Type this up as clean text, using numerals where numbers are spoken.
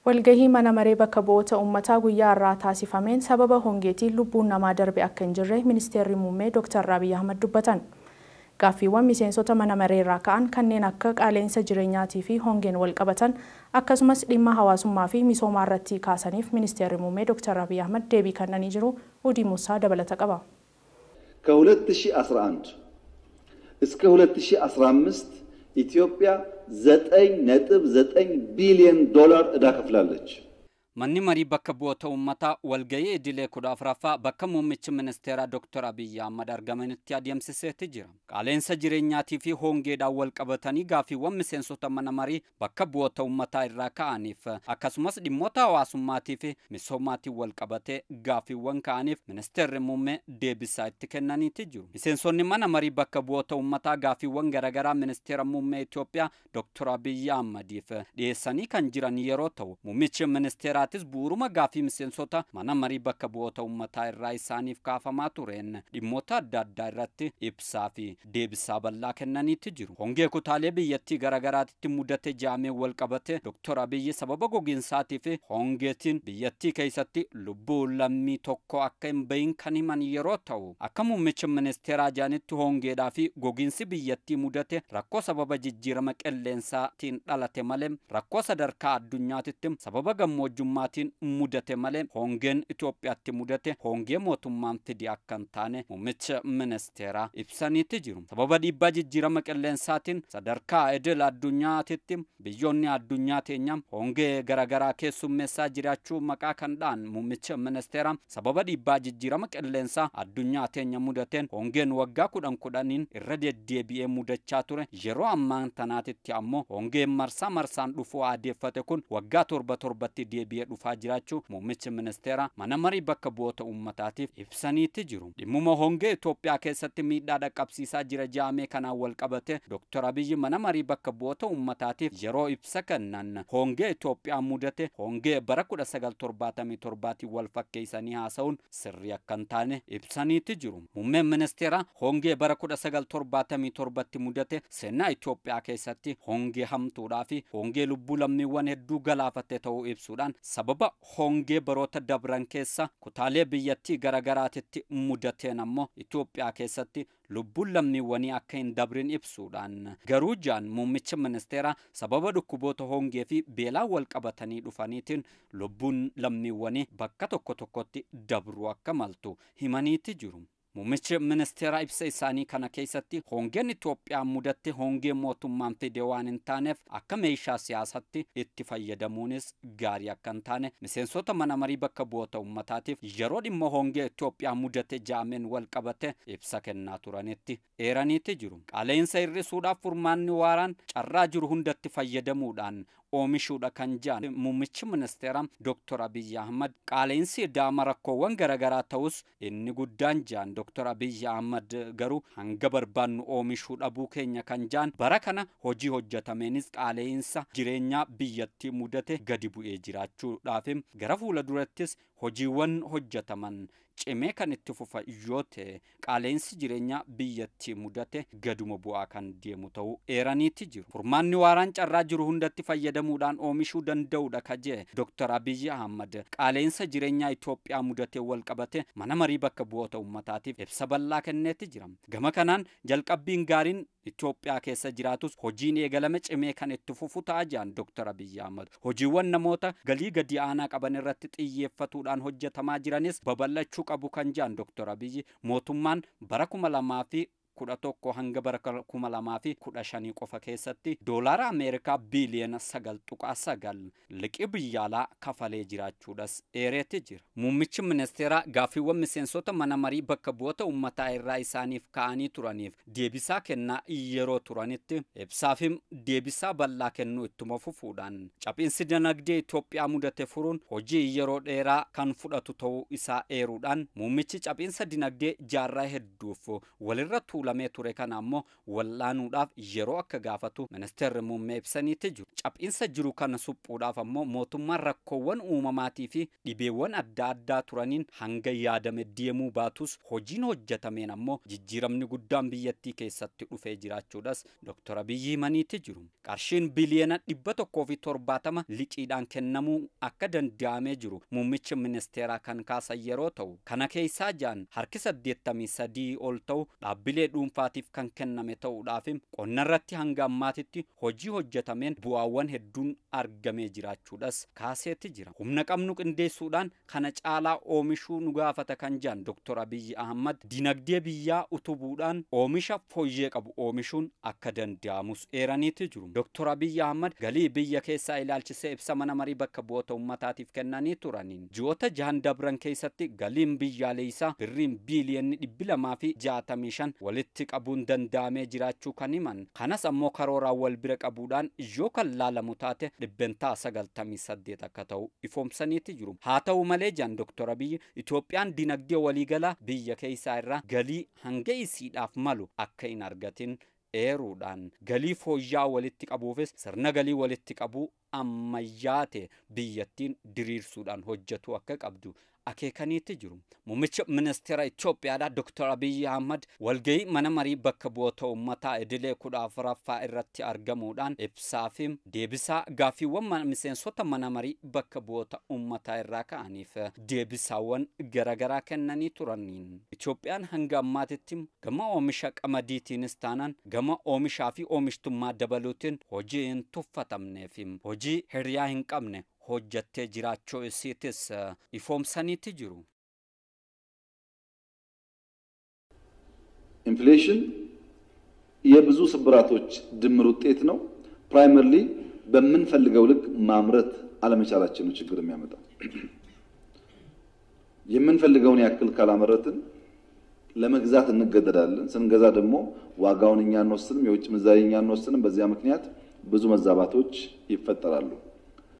Walgahii mana maree bakka bu'oota uummataa guyyaa irraa taasifameen sababa hongeetiin lubbuun namaa darbe akka hin jirre ministeerri muummee Dr. Abiy Ahmad dubbatan. Gaaffiiwwan miseensota mana maree irraa ka'an kanneen akka qaala'insa jireenyaatii fi hongeen wal qabatan akkasumas dhimma hawaasummaa fi misoomaa irratti kaasaniif ministeerri muummee Dr. Abiy Ahmad deebii kennanii jiru. Udii Musaa dabalata qaba. ከ2011 እስከ 2015 ኢትዮጵያ 9.9 ቢሊዮን ዶላር ዕዳ ከፍላለች። Manni marii bakka bu'oota uummataa walgahii idilee 14ffaa bakka muummichi ministeeraa Dr. Abiy Ahmad argamanitti adeemsiseeti jira. Qaala'insa jireenyaatii fi hongeedhaan wal qabatanii gaaffiiwwan miseensota mana marii bakka bu'oota uummataa irraa ka'aniif akkasumas dhimmoota hawaasummaatii fi misoomaatiin wal qabatee gaaffiiwwan ka'aniif ministeerri muummee deebisaa itti kennaniiti jiru. Miseensonni mana marii bakka bu'oota uummataa gaaffiiwwan garaagaraa ministeera muummee Itoophiyaa Dr. Abiy Ahmadiif dhiyeessanii kan jiran yeroo ta'u muummichi ministeeraa buuruma gaafii miseensota mana marii bakka bu'oota uummataa irraa isaaniif kaafamaa tureen dhimmoota adda addaa irratti ibsaa fi deebisaa bal'aa kennaniiti jiru. Hongee kutaalee biyyattii garaagaraatti mudate jaamee wal qabate Dr. Abiy sababa gogiinsaatii fi hongeetiin biyyattii keessatti lubbuu lammii tokko akka hin bahin kan himan yeroo ta'u akka muummichi ministeeraa jaanitti hongeedhaa fi gogiinsi biyyattii mudate rakkoo sababa jijjiirama qilleensaatiin dhalate malee rakkoo sadarkaa addunyaatitti sababa gammoojjummaa mudate malee hongeen Itoophiyaatti mudate hongee mootummaan fidi akka hin taane muummicha ministeeraa ibsaniiti jiru. Sababa dhiibbaa jijjiirama qilleensaatiin sadarkaa idil addunyaatitti biyyoonni addunyaa teenya hongee garaagaraa keessummeessaa jiraachuu maqaa kan dhaan muummicha ministeeraa sababa dhiibbaa jijjiirama qilleensaa addunyaa teenya mudateen hongeen waggaa 10 irra deddeebi'ee mudachaa ture. Yeroo ammaan tanaatitti ammoo hongeen marsaan dhufuu adeeffate kun waggaa 7 deebi'ee dhufaa jiraachuu muummichi ministeeraa mana marii bakka bu'oota uummataatiif ibsaniiti jiru. Dhimmuma hongee Itoophiyaa keessatti miidhaa dhaqqabsiisaa jira jaamee kanaan wal qabate Dr. Abiy mana marii bakka bu'oota uummataatiif yeroo ibsa kennan hongee Itoophiyaa mudate hongee bara 1977 wal fakkeessanii haasa'uun sirrii akka hin taane ibsaniiti jiru. Muummeen ministeeraa hongee bara 1977 mudate seenaa Itoophiyaa keessatti hongee hamtuudhaa fi hongee lubbuu lammiiwwan hedduu galaafate ta'uu ibsuudhaan sababa hongee baroota dabran keessa kutaalee biyyattii garaagaraatti mudateen ammoo Itoophiyaa keessatti lubbuun lammiiwwanii akka hin dabrin ibsuudhaan garuu jaan muummicha ministeeraa sababa dhukkuboota hongee fi beelaa wal qabatanii dhufaniitiin lubbuun lammiiwwanii bakka tokkotti dabruu akka maltu himaniiti jiru. Muummichi ministeeraa ibsa isaanii kana keessatti hongeen Itoophiyaa mudate hongee mootummaan fide waan hin taaneef akka meeshaa siyaasatti itti fayyadamuunis gaarii akka hin taane miseensota mana marii bakka bu'oota uummataatiif yeroo dhimma hongee Itoophiyaa mudate jaameen wal qabate ibsa kennaa turanitti eeraniiti jiru. Qaala'insa hir'isuudhaaf furmaanni waaraan carraa jiru hundatti fayyadamuudhaan oomishuudha kan jaan muummichi ministeeraa Dr. Abiy Ahmad qaala'insi daama rakkoowwan garaagaraa ta'us inni guddaan jaan Dr. Abiy Ahmad garuu hanga barbaannu oomishuu dhabuu keenya kan jaan bara kana hojii hojjetameenis qaala'insa jireenyaa biyyattii mudate gadi bu'ee jiraachuudhaaf gara fuula durattis hojiiwwan hojjetaman cimee kan itti fufa yoo ta'e qaala'insi jireenyaa biyyattii mudate gaduma bu'aa kan deemu ta'uu eeraniiti jiru. Furmaanni waaraan carraa jiru hundatti fayyadamuudhaan oomishuu danda'uudha kajee Dr. Abiy Ahmad qaala'insa jireenyaa Itoophiyaa mudate wal qabate mana marii bakka bu'oota uummataatiif ibsa bal'aa kenneeti jira. Gama kanaan jalqabbiin gaariin Itoophiyaa keessa jiraatus hojiin eegalame cimee kan itti fufu ta'a jaan Dr. Abiy Ahmad hojiiwwan namoota galii gadi aanaa qaban irratti xiyyeeffatuudhaan hojjetamaa jiranis babal'achuu qabu kan jaan Dr. Abiy mootummaan bara 2011 hanga bara 2015 qofa keessatti doolaara Ameerikaa biiliyoona 9.9 liqii biyyaalaa kafalee jiraachuudhas eereeti jira. Muummichi ministeeraa gaaffiiwwan miseensota mana marii bakka bu'oota uummataa irraa isaaniif ka'anii turaniif deebisaa kennaa yeroo turanitti ibsaa fi deebisaa bal'aa kennuu ittuma fufuudhaan cabinsi dinagdee Itoophiyaa mudate furuun hojii yeroo dheeraa kan fudhatu ta'uu isaa eeruudhaan muummichi cabinsa dinagdee jaarraa hedduuf walirra tuula tuulamee ture kana ammoo wallaanuudhaaf yeroo akka gaafatu ministeerri muummee ibsaniitti jiru. Cabbiinsa jiru kana suphuudhaaf ammoo mootummaan rakkoowwan uumamaatii fi dhibeewwan adda addaa turaniin hanga yaadame deemuu baatus hojiin hojjetameen ammoo jijjiiramni guddaan biyyattii keessatti dhufee jiraachuudhas Dr. Abiyyi himaniitti jiru. Qarshiin biliyoona 170 liqiidhaan kennamuu akka danda'amee jiru muummichi ministeeraa kan kaasan yeroo ta'u kana keessaa jaan harki 83 ol ta'u dhaabbilee dhuunfaatiif kan kenname ta'uudhaaf qonna irratti hanga ammaatitti hojii hojjetameen bu'aawwan hedduun argamee jiraachuudhas kaaseetti jira. Humna qabnu qindeessuudhaan kana caalaa oomishuu nu gaafata kan jaan Dr. Abiyyi Ahmad dinagdee biyyaa utubuudhaan oomisha fooyyee qabu oomishuun akka danda'amus eeraniitti jiru. Dr. Abiyyi Ahmad galii biyya keessaa ilaalchisee ibsa mana marii bakka bu'oota uummataatiif kennanii turaniin ji'oota 6 dabran keessatti galiin biyyaalessaa birriin biiliyoonni 265 walitti qabuun danda'amee jiraachuu kan himan. Kanas ammoo karooraan wal bira qabuudhaan yoo kan laalamu taate 98 akka ta'u ifoomsaniitti jiru. Haa ta'u malee jaan Dr. Abiyyi Itoophiyaan dinagdee waliigalaa biyya keessaa irraa galii hanga isiidhaaf malu akka hin argatin eeruudhaan galii fooyyaa walitti qabuufis sirna galii walitti qabuu ammayyaate biyyattiin diriirsuudhaan hojjetu akka qabdu akeekaniitti jiru. Muummicha ministeera Itoophiyaadhaa Dr. Abiyyi Ahmad walgahii mana marii bakka bu'oota uummataa idilee 14ffaa irratti argamuudhaan ibsaa fi deebisaa gaaffiiwwan miseensota mana marii bakka bu'oota uummataa irraa ka'aniif deebisaawwan garaagaraa kennanii turaniin. Itoophiyaan hanga ammaatitti gama oomisha qamadiitiinis taanaan gama oomishaa fi oomishtummaa dabaluutiin hojii hin tuffatamnee fi hojii hiriyaa hin qabne hojjattee jiraachuu isiitis ifoomsaniitti jiru. ኢንፍሌሽን የብዙ ስብራቶች ድምር ውጤት ነው። ፕራይመሪሊ በመንፈልገው ልክ ማምረት አለመቻላችን ነው ችግር የሚያመጣው። የምንፈልገውን ያክል ካላመረትን ለመግዛት እንገደዳለን። ስንገዛ ደግሞ ዋጋውን እኛ እንወስንም፣ የውጭ ምንዛሪ እኛ እንወስንም። በዚያ ምክንያት ብዙ መዛባቶች ይፈጠራሉ።